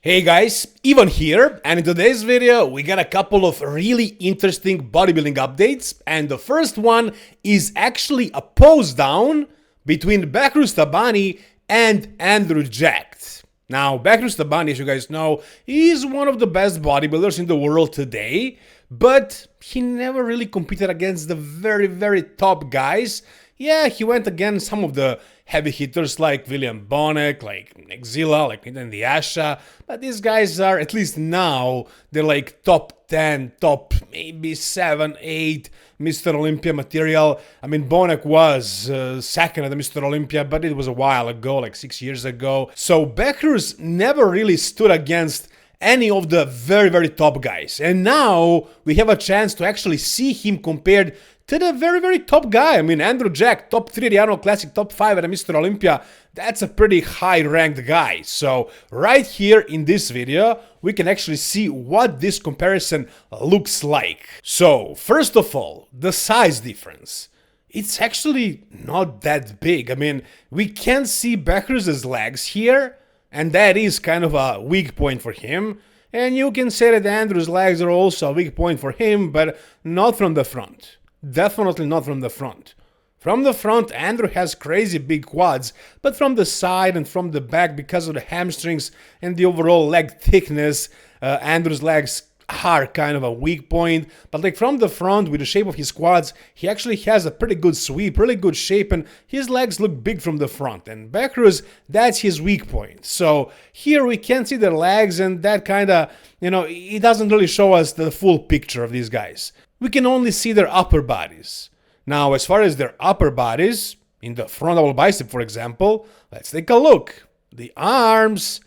Hey guys, Ivan here, and in today's video we got a couple of really interesting bodybuilding updates, and the first one is actually a pose down between Behrouz Tabani and Andrew Jewett. Now, Behrouz Tabani, as you guys know, is one of the best bodybuilders in the world today, but he never really competed against the very top guys. Yeah, he went against some of the heavy hitters like William Bonek, like Exila, like Nathan Asha, but these guys are, at least now, they're like top 10, top maybe 7, 8 Mr. Olympia material. I mean, Bonek was second at the Mr. Olympia, but it was a while ago, like 6 years ago. So Behrouz never really stood against any of the very top guys. And now we have a chance to actually see him compared to the very top guy. I mean, Andrew Jewett, top 3 at the Annual Classic, top 5 at the Mr. Olympia. That's a pretty high ranked guy. So right here in this video, we can actually see what this comparison looks like. So first of all, the size difference. It's actually not that big. I mean, we can see Behrouz's legs here, and that is kind of a weak point for him. And you can say that Andrew's legs are also a weak point for him, but not from the front. Definitely not from the front. From the front, Andrew has crazy big quads, but from the side and from the back, because of the hamstrings and the overall leg thickness, Andrew's legs are kind of a weak point. But like from the front, with the shape of his quads, he actually has a pretty good sweep, really good shape, and his legs look big from the front. And Behrouz, that's his weak point. So here we can see their legs, and that kind of, it doesn't really show us the full picture of these guys. We can only see their upper bodies. Now, as far as their upper bodies, in the front double bicep, for example, let's take a look. The arms,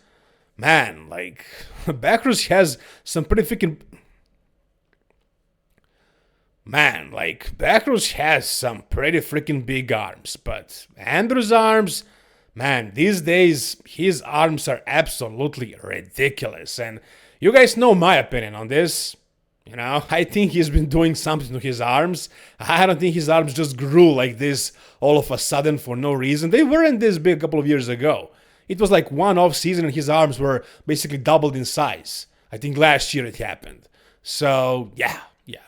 man, like, Behrouz has some pretty freaking... Man, like, Behrouz has some pretty freaking big arms, but Andrew's arms, man, these days, his arms are absolutely ridiculous. And you guys know my opinion on this. I think he's been doing something to his arms. I don't think his arms just grew like this all of a sudden for no reason. They weren't this big a couple of years ago. It was like one off season and his arms were basically doubled in size. I think last year it happened. So yeah,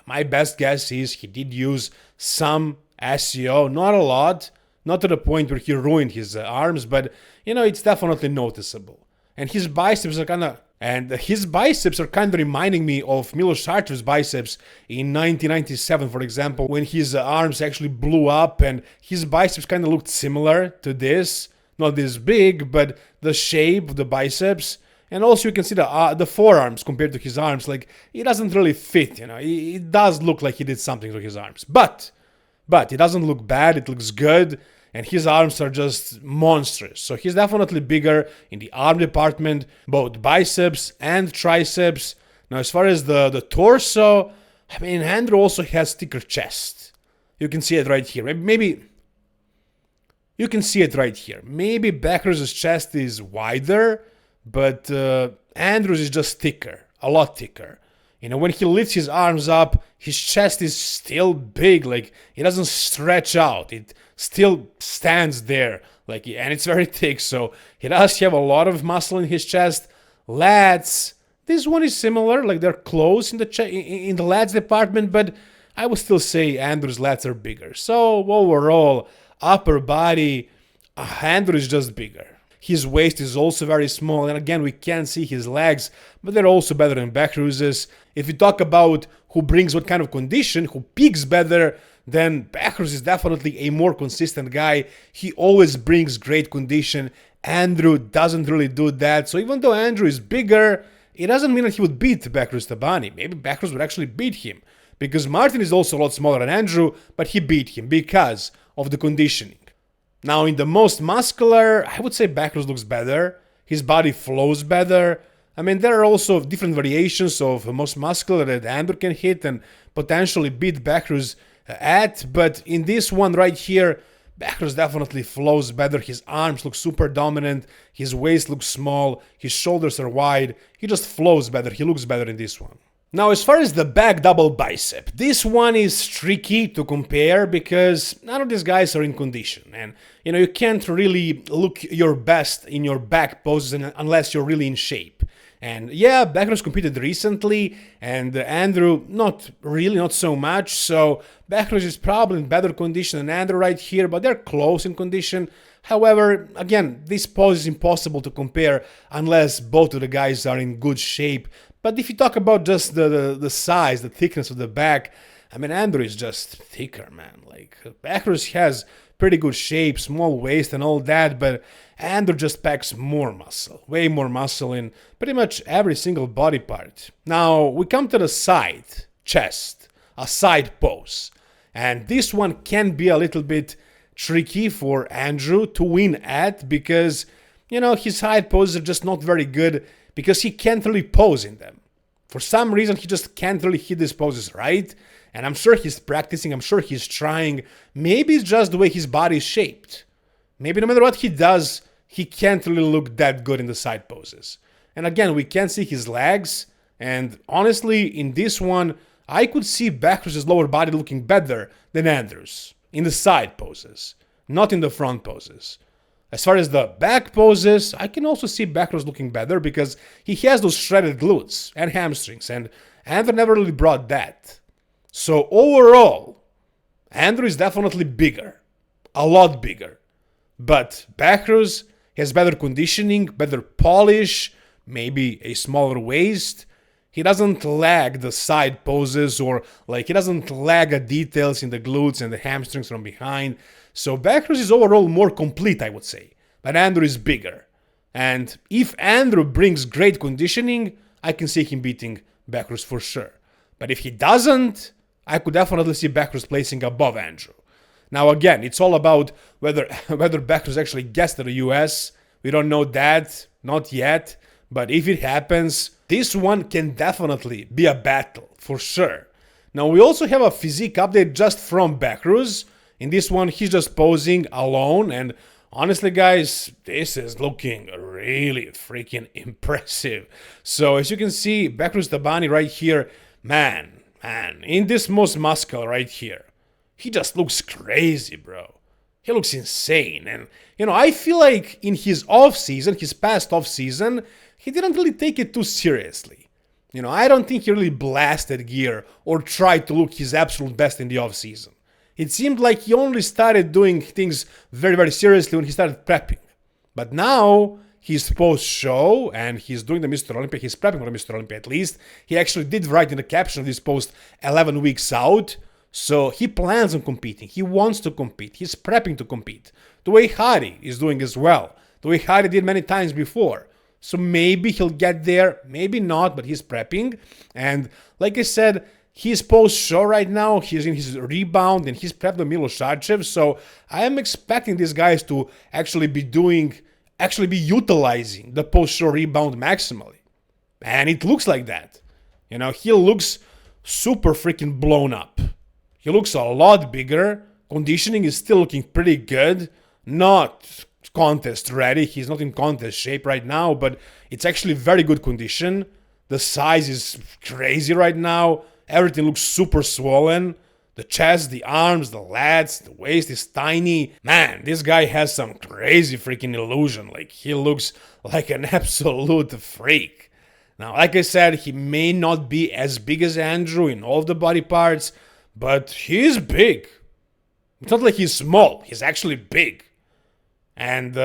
my best guess is he did use some SEO, not a lot, not to the point where he ruined his arms, but it's definitely noticeable. And his biceps are kind of... reminding me of Milos Sarcev's biceps in 1997, for example, when his arms actually blew up, and his biceps kind of looked similar to this. Not this big, but the shape of the biceps. And also you can see the forearms compared to his arms. Like, it doesn't really fit, It does look like he did something to his arms. But it doesn't look bad, it looks good. And his arms are just monstrous. So he's definitely bigger in the arm department, both biceps and triceps. Now, as far as the torso, I mean, Andrew also has thicker chest. You can see it right here. Maybe you can see it right here. Maybe Behrouz's chest is wider, but Andrew's is just thicker, a lot thicker. When he lifts his arms up, his chest is still big, like, it doesn't stretch out. It still stands there, and it's very thick, so he does have a lot of muscle in his chest. Lats, this one is similar, like they're close in the lats department, but I would still say Andrew's lats are bigger. So overall, upper body, Andrew is just bigger. His waist is also very small, and again, we can't see his legs, but they're also better than Behrouz's. If we talk about who brings what kind of condition, who peaks better, then Behrouz is definitely a more consistent guy. He always brings great condition. Andrew doesn't really do that. So even though Andrew is bigger, it doesn't mean that he would beat Behrouz Tabani. Maybe Behrouz would actually beat him, because Martin is also a lot smaller than Andrew, but he beat him because of the conditioning. Now, in the most muscular, I would say Behrouz looks better. His body flows better. I mean, there are also different variations of most muscular that Andrew can hit and potentially beat Behrouz at, but in this one right here, Behrouz definitely flows better. His arms look super dominant, his waist looks small, his shoulders are wide, he just flows better, he looks better in this one. Now, as far as the back double bicep, this one is tricky to compare because none of these guys are in condition, and you can't really look your best in your back poses unless you're really in shape. And yeah, Behrouz competed recently, and Andrew not really, not so much. So Behrouz is probably in better condition than Andrew right here, but they're close in condition. However, again, this pose is impossible to compare unless both of the guys are in good shape. But if you talk about just the size, the thickness of the back, I mean, Andrew is just thicker, man. Like, Behrouz has pretty good shape, small waist and all that, but Andrew just packs more muscle, way more muscle in pretty much every single body part. Now, we come to the side, chest, a side pose. And this one can be a little bit tricky for Andrew to win at because, you know, his side poses are just not very good because he can't really pose in them. For some reason, he just can't really hit these poses right. And I'm sure he's practicing, I'm sure he's trying. Maybe it's just the way his body is shaped. Maybe no matter what he does, he can't really look that good in the side poses. And again, we can't see his legs. And honestly, in this one, I could see Behrouz's lower body looking better than Andrew's in the side poses, not in the front poses. As far as the back poses, I can also see Behrouz looking better because he has those shredded glutes and hamstrings, and Andrew never really brought that. So overall, Andrew is definitely bigger, a lot bigger. But Behrouz has better conditioning, better polish, maybe a smaller waist. He doesn't lag the side poses or he doesn't lag the details in the glutes and the hamstrings from behind. So Behrouz is overall more complete, I would say. But Andrew is bigger. And if Andrew brings great conditioning, I can see him beating Behrouz for sure. But if he doesn't, I could definitely see Behrouz placing above Andrew. Now again, it's all about whether Behrouz actually gets to the US. We don't know that, not yet. But if it happens, this one can definitely be a battle, for sure. Now we also have a physique update just from Behrouz. In this one, he's just posing alone. And honestly, guys, this is looking really freaking impressive. So as you can see, Behrouz Tabani right here, man, in this most muscle right here, he just looks crazy, bro. He looks insane. And, you know, I feel like in his off-season, his past off-season, he didn't really take it too seriously. You know, I don't think he really blasted gear or tried to look his absolute best in the off-season. It seemed like he only started doing things very, very seriously when he started prepping. But now, he's post-show, and he's doing the Mr. Olympia, he's prepping for the Mr. Olympia at least. He actually did write in the caption of this post 11 weeks out. So he plans on competing. He wants to compete. He's prepping to compete. The way Hari is doing as well. The way Hari did many times before. So maybe he'll get there, maybe not, but he's prepping. And like I said, he's post-show right now. He's in his rebound and he's prepped the Milosavljev. So I am expecting these guys to actually be utilizing the post-show rebound maximally. And it looks like that. You know, he looks super freaking blown up. He looks a lot bigger. Conditioning is still looking pretty good. Not contest ready. He's not in contest shape right now, but it's actually very good condition. The size is crazy right now. Everything looks super swollen. The chest, the arms, the lats, the waist is tiny. Man, this guy has some crazy freaking illusion. Like, he looks like an absolute freak. Now, like I said, he may not be as big as Andrew in all of the body parts, but he's big. It's not like he's small. He's actually big. And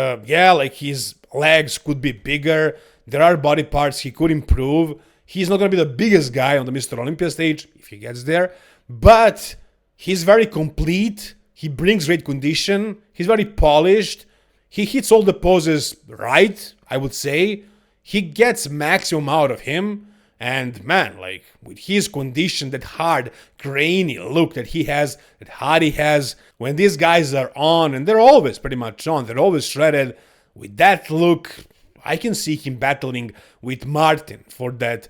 his legs could be bigger. There are body parts he could improve. He's not going to be the biggest guy on the Mr. Olympia stage if he gets there. But he's very complete. He brings great condition. He's very polished. He hits all the poses right, I would say. He gets maximum out of him. And man, like, with his condition, that hard, grainy look that he has, that Hari has, when these guys are on, and they're always pretty much on, they're always shredded, with that look, I can see him battling with Martin for that,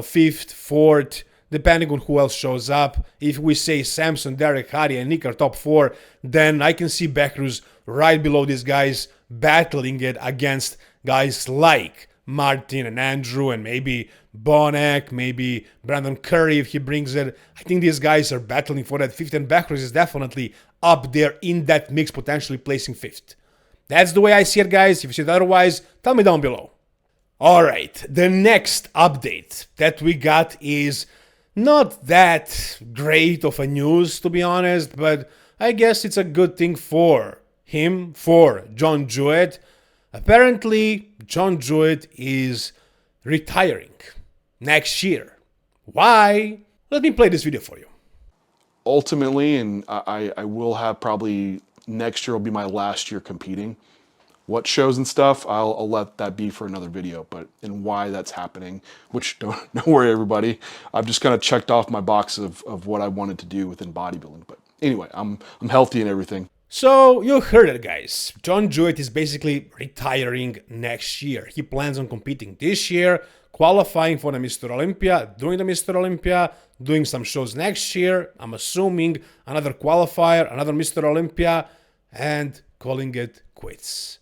fifth, fourth, depending on who else shows up. If we say Samson, Derek, Hari, and Nick are top 4, then I can see Behrouz right below these guys battling it against guys like Martin and Andrew and maybe Bonek, maybe Brandon Curry if he brings it. I think these guys are battling for that 5th, and Behrouz is definitely up there in that mix, potentially placing 5th. That's the way I see it, guys. If you see it otherwise, tell me down below. Alright, the next update that we got is not that great of a news, to be honest, but I guess it's a good thing for him, for John Jewett. Apparently, John Jewett is retiring next year. Why? Let me play this video for you. Ultimately, and I will have probably next year will be my last year competing. What shows and stuff, I'll let that be for another video, but and why that's happening, which don't worry everybody, I've just kind of checked off my box of what I wanted to do within bodybuilding. But anyway, I'm healthy and everything. So you heard it, guys. John Jewett is basically retiring next year. He plans on competing this year, qualifying for the Mr. Olympia, doing the Mr. Olympia, doing some shows next year, I'm assuming another qualifier, another Mr. Olympia, and calling it quits.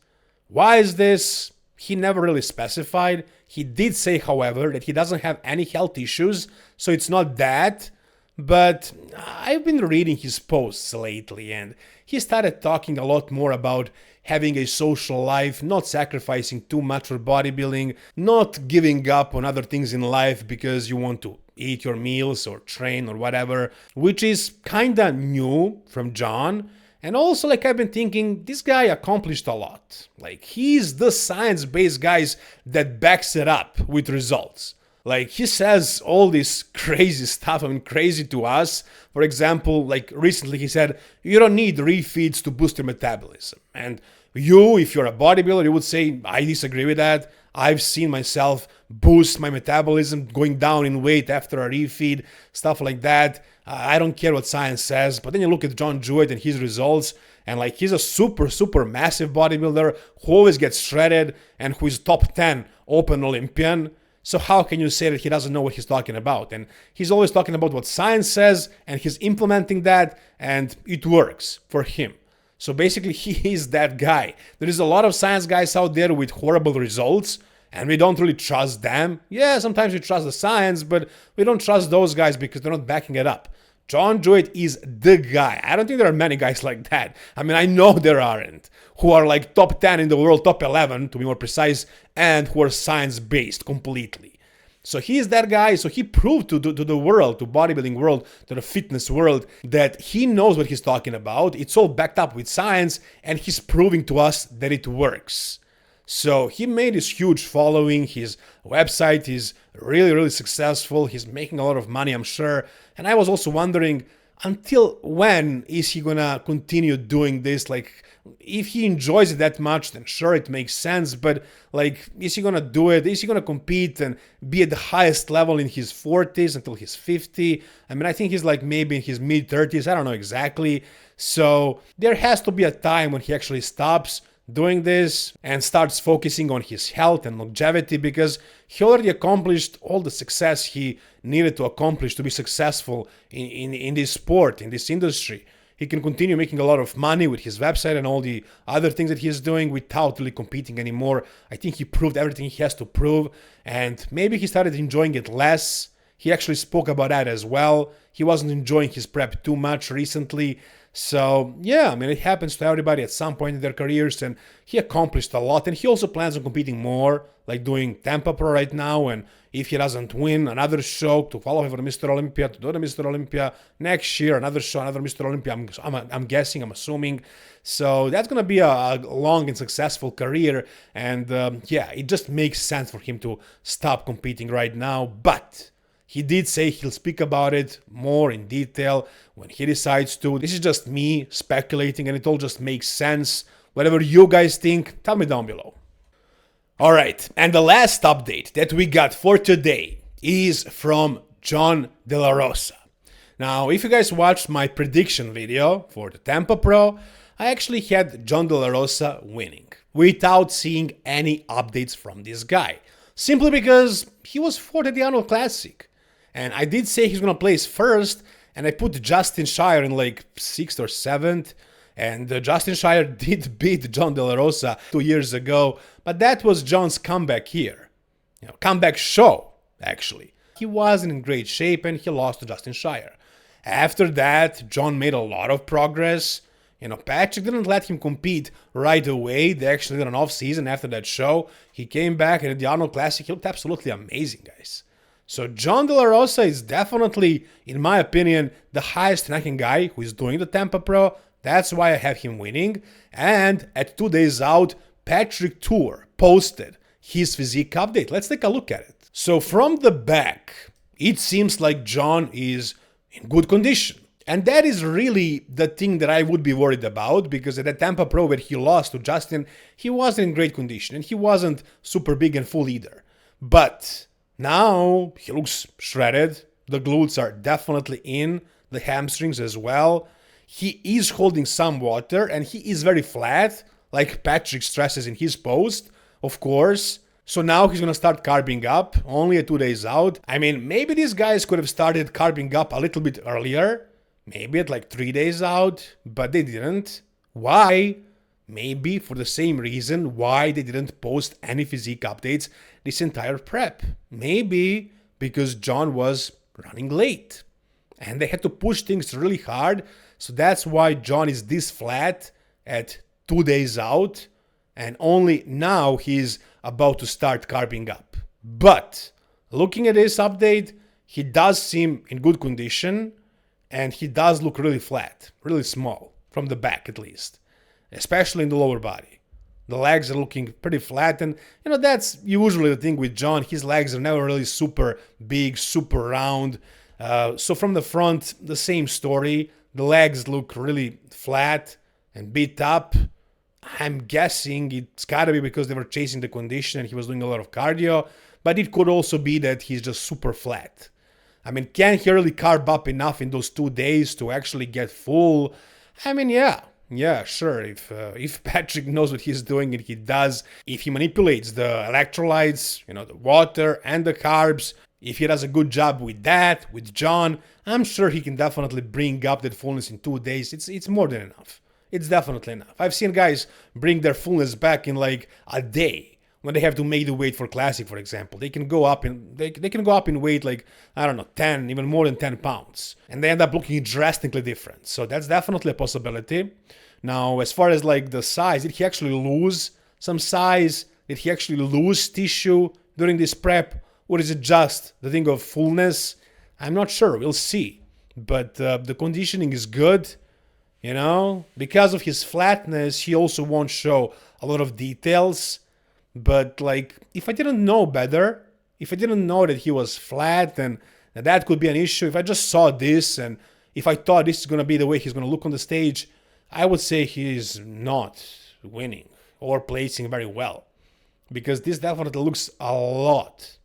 Why is this? He never really specified. He did say, however, that he doesn't have any health issues, so it's not that. But I've been reading his posts lately, and he started talking a lot more about having a social life, not sacrificing too much for bodybuilding, not giving up on other things in life because you want to eat your meals or train or whatever, which is kinda new from John. And also, like, I've been thinking, this guy accomplished a lot. Like, he's the science-based guys that backs it up with results. Like, he says all this crazy stuff, I mean, crazy to us. For example, like, recently he said, you don't need refeeds to boost your metabolism. And you, if you're a bodybuilder, you would say, I disagree with that. I've seen myself boost my metabolism, going down in weight after a refeed, stuff like that. I don't care what science says, but then you look at John Jewett and his results, and like he's a super massive bodybuilder who always gets shredded and who is top 10 open Olympian. So how can you say that he doesn't know what he's talking about? And he's always talking about what science says, and he's implementing that, and it works for him. So basically, he is that guy. There is a lot of science guys out there with horrible results, and we don't really trust them. Yeah, sometimes we trust the science, but we don't trust those guys because they're not backing it up. John Jewett is the guy. I don't think there are many guys like that. I mean, I know there aren't, who are like top 10 in the world, top 11 to be more precise, and who are science-based completely. So he is that guy. So he proved to the world, to bodybuilding world, to the fitness world, that he knows what he's talking about. It's all backed up with science, and he's proving to us that it works. So he made this huge following. His website is really successful. He's making a lot of money, I'm sure. And I was also wondering, until when is he gonna continue doing this? Like, if he enjoys it that much, then sure, it makes sense. But like, is he gonna do it? Is he gonna compete and be at the highest level in his 40s until he's 50? I mean, I think he's like maybe in his mid 30s. I don't know exactly. So there has to be a time when he actually stops doing this and starts focusing on his health and longevity, because he already accomplished all the success he needed to accomplish to be successful in this sport, in this industry. He can continue making a lot of money with his website and all the other things that he's doing without really competing anymore. I think he proved everything he has to prove, and maybe he started enjoying it less. He actually spoke about that as well. He wasn't enjoying his prep too much recently. So yeah, I mean, it happens to everybody at some point in their careers, and he accomplished a lot. And he also plans on competing more, like doing Tampa Pro right now. And if he doesn't win another show to qualify for the Mr. Olympia, to do the Mr. Olympia next year, another show, another Mr. Olympia, I'm guessing, I'm assuming. So that's going to be a long and successful career. And yeah, it just makes sense for him to stop competing right now. But he did say he'll speak about it more in detail when he decides to. This is just me speculating, and it all just makes sense. Whatever you guys think, tell me down below. Alright, and the last update that we got for today is from John De La Rosa. Now, if you guys watched my prediction video for the Tampa Pro, I actually had John De La Rosa winning without seeing any updates from this guy. Simply because he was fourth at the Annual Classic. And I did say he's going to place first, and I put Justin Shire in like 6th or 7th. And Justin Shire did beat John De La Rosa 2 years ago, but that was John's comeback here. Comeback show, actually. He wasn't in great shape, and he lost to Justin Shire. After that, John made a lot of progress. Patrick didn't let him compete right away. They actually did an off-season after that show. He came back and at the Arnold Classic, he looked absolutely amazing, guys. So John De La Rosa is definitely, in my opinion, the highest ranking guy who is doing the Tampa Pro. That's why I have him winning. And at 2 days out, Patrick Tour posted his physique update. Let's take a look at it. So from the back, it seems like John is in good condition. And that is really the thing that I would be worried about, because at the Tampa Pro where he lost to Justin, he wasn't in great condition and he wasn't super big and full either. But now he looks shredded. The glutes are definitely in, the hamstrings as well. He is holding some water and he is very flat, like Patrick stresses in his post, of course. So now he's going to start carbing up, only at 2 days out. I mean, maybe these guys could have started carbing up a little bit earlier. Maybe at like 3 days out, but they didn't. Why? Maybe for the same reason why they didn't post any physique updates this entire prep. Maybe because John was running late and they had to push things really hard. So that's why John is this flat at 2 days out and only now he's about to start carbing up. But looking at this update, he does seem in good condition. And he does look really flat, really small, from the back at least, especially in the lower body. The legs are looking pretty flat, and that's usually the thing with John. His legs are never really super big, super round. So from the front, the same story. The legs look really flat and beat up. I'm guessing it's gotta be because they were chasing the condition and he was doing a lot of cardio, but it could also be that he's just super flat. I mean, can he really carb up enough in those 2 days to actually get full? I mean, yeah, sure. If Patrick knows what he's doing and he does, if he manipulates the electrolytes, the water and the carbs, if he does a good job with that, with John, I'm sure he can definitely bring up that fullness in 2 days. It's more than enough. It's definitely enough. I've seen guys bring their fullness back in like a day. When they have to make the weight for Classic, for example, they can go up in weight like, I don't know, 10, even more than 10 pounds. And they end up looking drastically different. So that's definitely a possibility. Now, as far as like the size, did he actually lose some size? Did he actually lose tissue during this prep? Or is it just the thing of fullness? I'm not sure. We'll see. But the conditioning is good. Because of his flatness, he also won't show a lot of details. But like, if I didn't know better, if I didn't know that he was flat and that could be an issue, if I just saw this and if I thought this is going to be the way he's going to look on the stage, I would say he's not winning or placing very well. Because this definitely looks a lot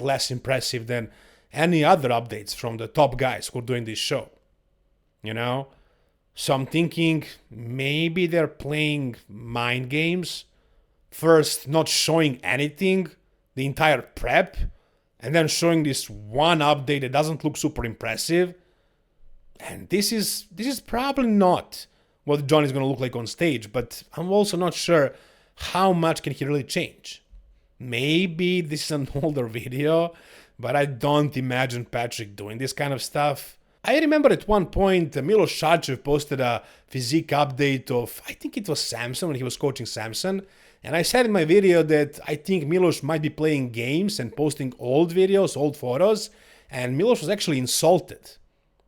less impressive than any other updates from the top guys who are doing this show. So I'm thinking maybe they're playing mind games. First, not showing anything, the entire prep, and then showing this one update that doesn't look super impressive. And this is probably not what John is going to look like on stage, but I'm also not sure how much can he really change. Maybe this is an older video, but I don't imagine Patrick doing this kind of stuff. I remember at one point, Milos Sarcev posted a physique update of, I think it was Samson, when he was coaching Samson. And I said in my video that I think Milos might be playing games and posting old videos, old photos. And Milos was actually insulted.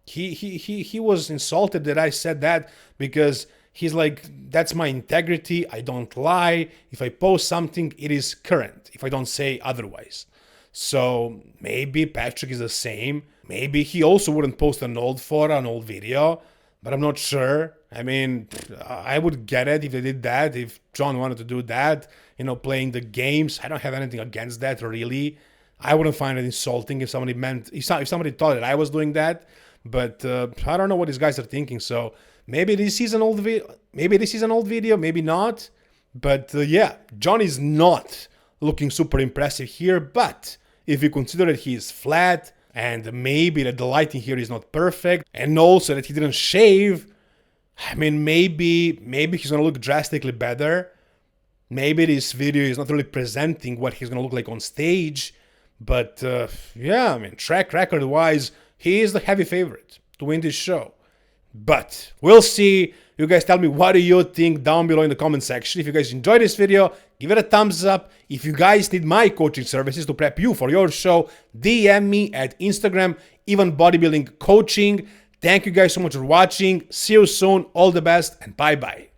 He was insulted that I said that because he's like, that's my integrity. I don't lie. If I post something, it is current. If I don't say otherwise. So maybe Patrick is the same. Maybe he also wouldn't post an old photo, an old video, but I'm not sure. I mean, I would get it if they did that, if John wanted to do that, playing the games. I don't have anything against that, really. I wouldn't find it insulting if somebody thought that I was doing that, but I don't know what these guys are thinking. So maybe this is an old video, maybe not. But yeah, John is not looking super impressive here, but if you consider that he is flat, and maybe that the lighting here is not perfect, and also that he didn't shave, I mean, maybe he's going to look drastically better. Maybe this video is not really presenting what he's going to look like on stage. But yeah, I mean, track record-wise, he is the heavy favorite to win this show. But we'll see. You guys tell me what do you think down below in the comment section. If you guys enjoyed this video, give it a thumbs up. If you guys need my coaching services to prep you for your show, DM me at Instagram, even bodybuilding coaching. Thank you guys so much for watching. See you soon. All the best and bye-bye.